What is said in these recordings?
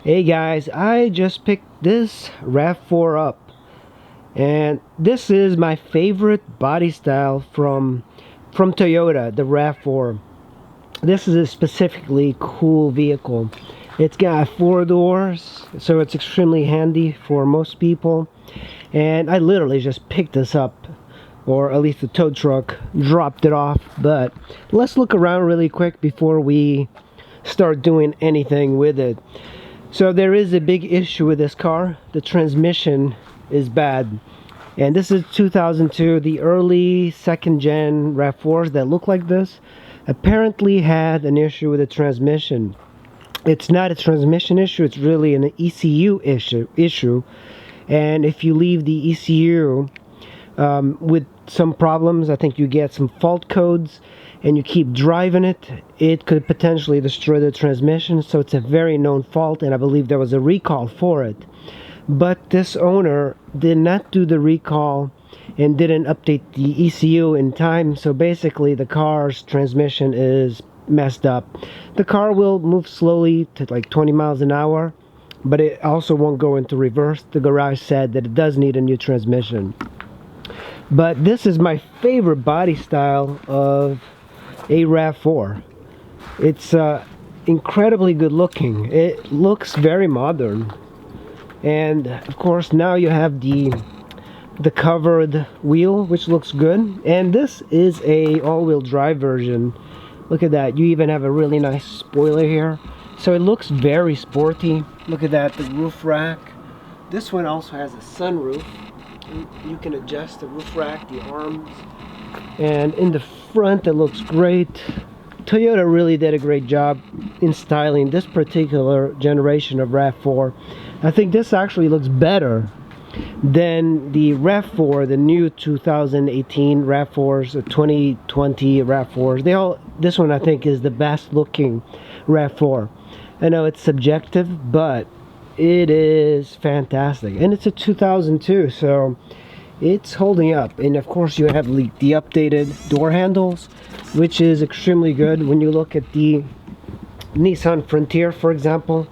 Hey guys, I just picked this Rav4 up, and this is my favorite body style from Toyota, the Rav4. This is a specifically cool vehicle. It's got 4 doors, so it's extremely handy for most people. And I literally just picked this up, or at least the tow truck dropped it off. But let's look around really quick before we start doing anything with it. So there is a big issue with this car. The transmission is bad. And this is 2002. The early second gen RAV4s that look like this apparently had an issue with the transmission. It's not a transmission issue, it's really an ECU issue. And if you leave the ECU with some problems, I think you get some fault codes, and you keep driving it, it could potentially destroy the transmission. So it's a very known fault, and I believe there was a recall for it. But this owner did not do the recall and didn't update the ECU in time, so basically the car's transmission is messed up. The car will move slowly to like 20 miles an hour, but it also won't go into reverse. The garage said that it does need a new transmission. But this is my favorite body style of a RAV4. It's incredibly good looking. It looks very modern, and of course now you have the covered wheel, which looks good. And this is a all-wheel drive version. Look at that. You even have a really nice spoiler here, so it looks very sporty. Look at that, the roof rack. This one also has a sunroof. You can adjust the roof rack, the arms. And in the front, it looks great. Toyota really did a great job in styling this particular generation of RAV4. I think this actually looks better than the RAV4, the new 2018 RAV4s, the 2020 RAV4s. This one I think is the best looking RAV4. I know it's subjective, but it is fantastic. And it's a 2002, so it's holding up. And of course you have the updated door handles, which is extremely good. When you look at the Nissan Frontier, for example,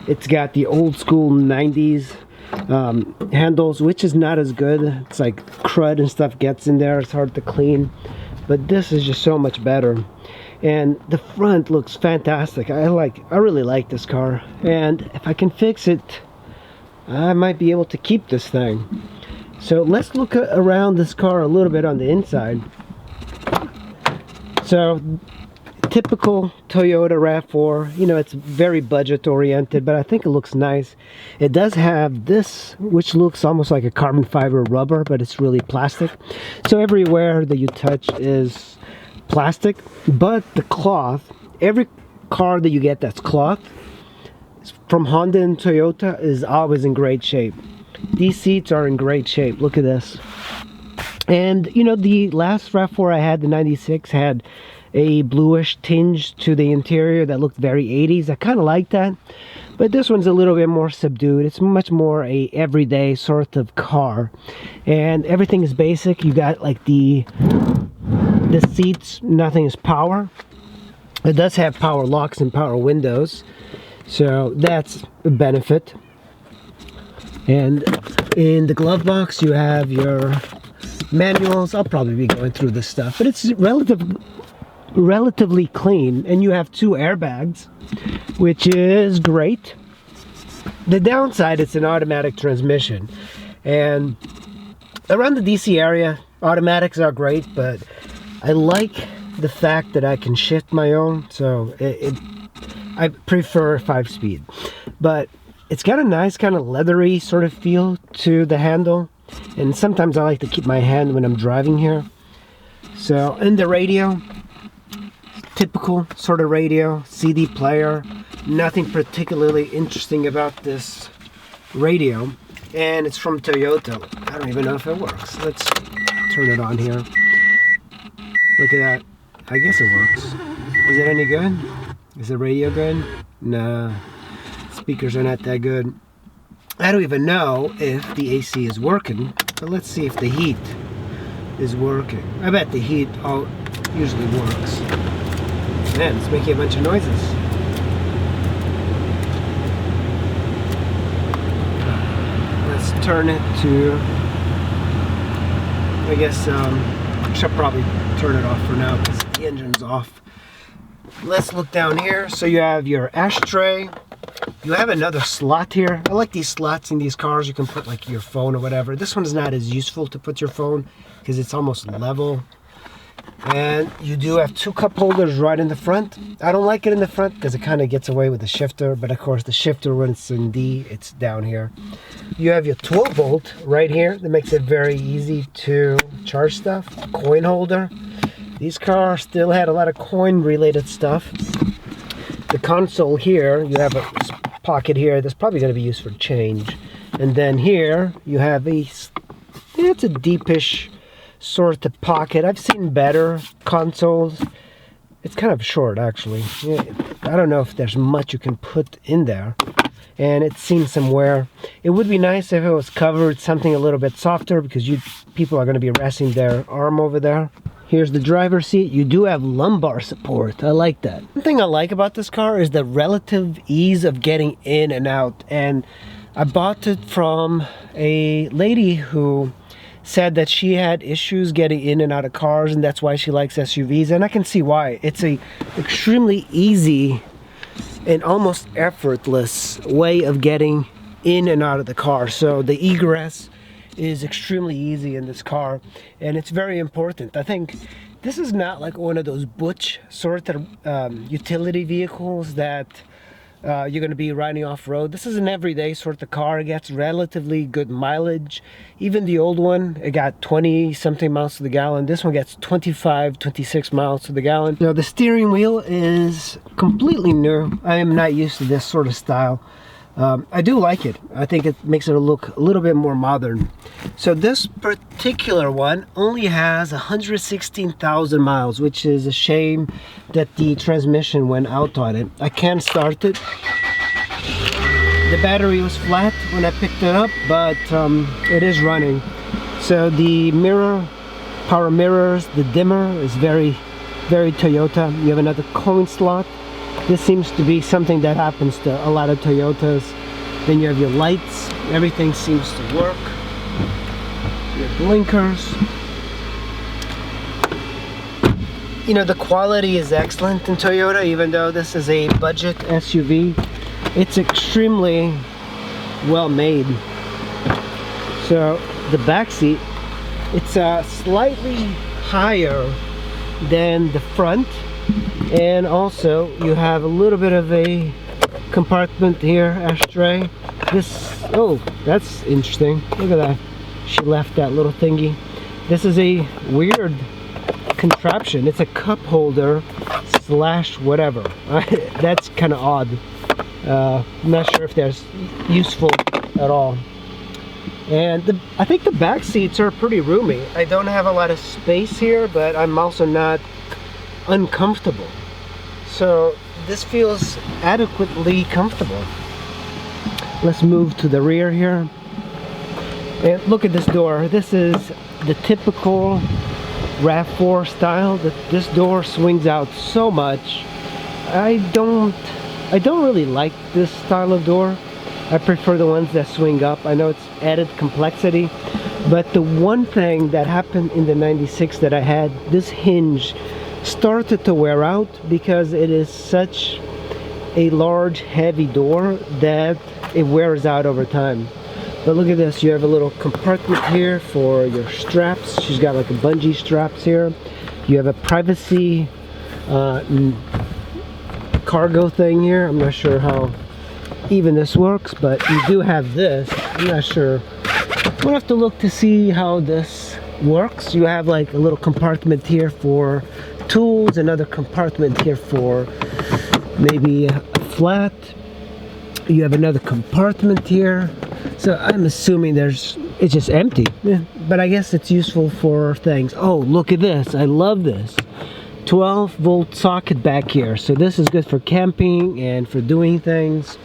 it's got the old school 90s handles, which is not as good. It's like crud and stuff gets in there. It's hard to clean, but this is just so much better. And the front looks fantastic. I really like this car, and if I can fix it, I might be able to keep this thing. So let's look around this car a little bit on the inside. So typical Toyota RAV4, you know, it's very budget oriented, but I think it looks nice. It does have this, which looks almost like a carbon fiber rubber, but it's really plastic. So everywhere that you touch is plastic, but the cloth, every car that you get that's cloth from Honda and Toyota is always in great shape. These seats are in great shape. Look at this. And you know, the last RAV4 I had, the 96, had a bluish tinge to the interior that looked very 80s. I kind of like that, but this one's a little bit more subdued. It's much more a everyday sort of car, and everything is basic. You got like the seats, nothing is power. It does have power locks and power windows, so that's a benefit. And in the glove box you have your manuals. I'll probably be going through this stuff, but it's relatively clean. And you have 2 airbags, which is great. The downside, it's an automatic transmission, and around the DC area automatics are great, but I like the fact that I can shift my own, so I prefer 5-speed. But it's got a nice kind of leathery sort of feel to the handle, and sometimes I like to keep my hand when I'm driving here. So, in the radio, typical sort of radio, CD player, nothing particularly interesting about this radio, and it's from Toyota. I don't even know if it works. Let's turn it on here. Look at that. I guess it works. Is it any good? Is the radio good? Nah. Speakers are not that good. I don't even know if the AC is working, but let's see if the heat is working. I bet the heat usually works. Man, it's making a bunch of noises. turn it to, I guess, I should probably turn it off for now because the engine's off. Let's look down here. So you have your ashtray. You have another slot here. I like these slots in these cars. You can put like your phone or whatever. This one is not as useful to put your phone because it's almost level. And you do have two cup holders right in the front. I don't like it in the front because it kind of gets away with the shifter, but of course the shifter, when it's in D, it's down here. You have your 12 volt right here. That makes it very easy to charge stuff. Coin holder. These cars still had a lot of coin related stuff. The console here, you have a pocket here that's probably going to be used for change. And then here you have a, it's a deepish sort of pocket. I've seen better consoles. It's kind of short actually. I don't know if there's much you can put in there. And it's seen somewhere. It would be nice if it was covered something a little bit softer because people are going to be resting their arm over there. Here's the driver's seat. You do have lumbar support. I like that. One thing I like about this car is the relative ease of getting in and out. And I bought it from a lady who said that she had issues getting in and out of cars, and that's why she likes SUVs. And I can see why. It's a extremely easy and almost effortless way of getting in and out of the car. So the egress is extremely easy in this car, and it's very important. I think this is not like one of those butch sort of utility vehicles that you're going to be riding off-road. This is an everyday sort of car. It gets relatively good mileage. Even the old one, it got 20 something miles to the gallon. This one gets 25, 26 miles to the gallon. Now the steering wheel is completely new. I am not used to this sort of style. I do like it. I think it makes it look a little bit more modern. So this particular one only has 116,000 miles, which is a shame that the transmission went out on it. I can't start it. The battery was flat when I picked it up, but it is running. So the mirror, power mirrors, the dimmer is very, very Toyota. You have another coin slot. This seems to be something that happens to a lot of Toyotas. Then you have your lights. Everything seems to work. Your blinkers. You know, the quality is excellent in Toyota, even though this is a budget SUV. It's extremely well made. So the back seat, it's slightly higher than the front. And also you have a little bit of a compartment here, ashtray. This, oh, that's interesting. Look at that. She left that little thingy. This is a weird contraption. It's a cup holder slash whatever. That's kind of odd. I'm not sure if that's useful at all. And I think the back seats are pretty roomy. I don't have a lot of space here, but I'm also not uncomfortable. So this feels adequately comfortable. Let's move to the rear here. And look at this door. This is the typical Rav4 style. That this door swings out so much. I don't really like this style of door. I prefer the ones that swing up. I know it's added complexity, but the one thing that happened in the 96 that I had, this hinge started to wear out because it is such a large heavy door that it wears out over time. But look at this, you have a little compartment here for your straps. She's got like a bungee straps here. You have a privacy cargo thing here. I'm not sure how even this works, but you do have this. I'm not sure. We'll have to look to see how this works. You have like a little compartment here for tools, another compartment here for maybe a flat. You have another compartment here. So I'm assuming it's just empty. Yeah, but I guess it's useful for things. Oh, look at this. I love this. 12 volt socket back here. So this is good for camping and for doing things.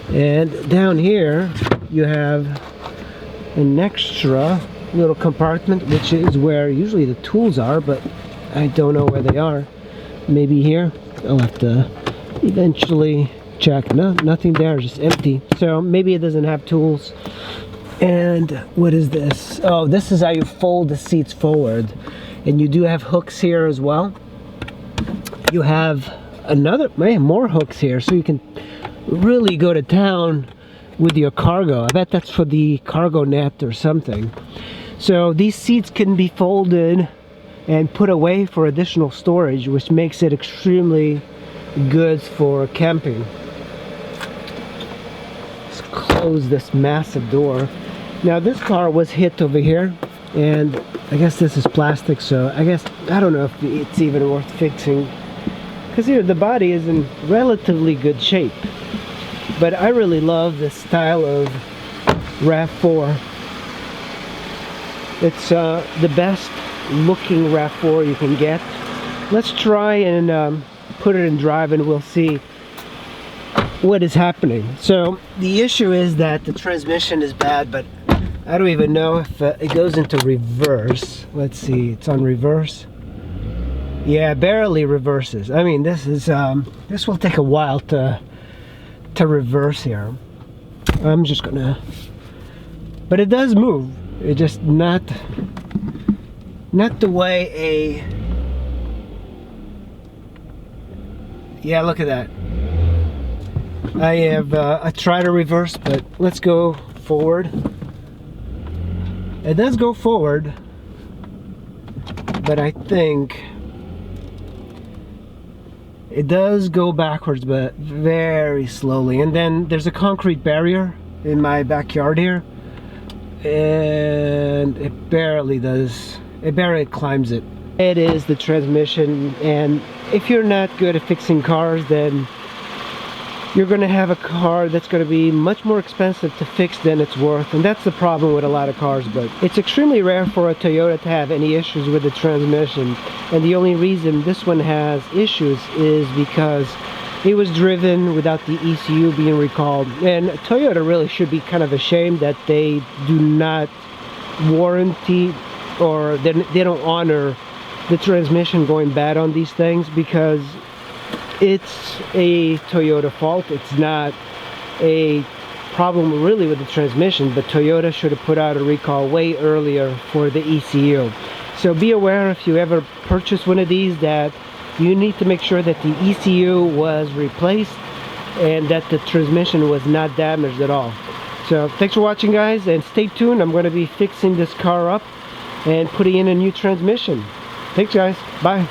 And down here you have an extra little compartment, which is where usually the tools are, but I don't know where they are. Maybe here. I'll have to eventually check. No, nothing there, just empty. So maybe it doesn't have tools. And what is this? Oh, this is how you fold the seats forward. And you do have hooks here as well. You have more hooks here, so you can really go to town with your cargo. I bet that's for the cargo net or something. So these seats can be folded and put away for additional storage, which makes it extremely good for camping. Let's close this massive door. Now this car was hit over here, and I guess this is plastic, so I don't know if it's even worth fixing, because here the body is in relatively good shape. But I really love this style of Rav4. It's the best looking Rav4 you can get. Let's try and put it in drive, and we'll see what is happening. So the issue is that the transmission is bad, but I don't even know if it goes into reverse. Let's see, it's on reverse. Yeah, barely reverses. I mean, this will take a while to reverse here. I'm just gonna, but it does move. It just not the way yeah, look at that. I tried to reverse, but let's go forward. It does go forward, but I think it does go backwards, but very slowly. And then there's a concrete barrier in my backyard here, and it barely climbs it. It is the transmission, and if you're not good at fixing cars, then you're going to have a car that's going to be much more expensive to fix than it's worth. And that's the problem with a lot of cars. But it's extremely rare for a Toyota to have any issues with the transmission, and the only reason this one has issues is because it was driven without the ECU being recalled. And Toyota really should be kind of ashamed that they do not warranty, or they don't honor the transmission going bad on these things, because it's a Toyota fault. It's not a problem really with the transmission, but Toyota should have put out a recall way earlier for the ECU. So be aware, if you ever purchase one of these, that you need to make sure that the ECU was replaced and that the transmission was not damaged at all. So thanks for watching, guys, and stay tuned. I'm going to be fixing this car up and putting in a new transmission. Thanks, guys. Bye.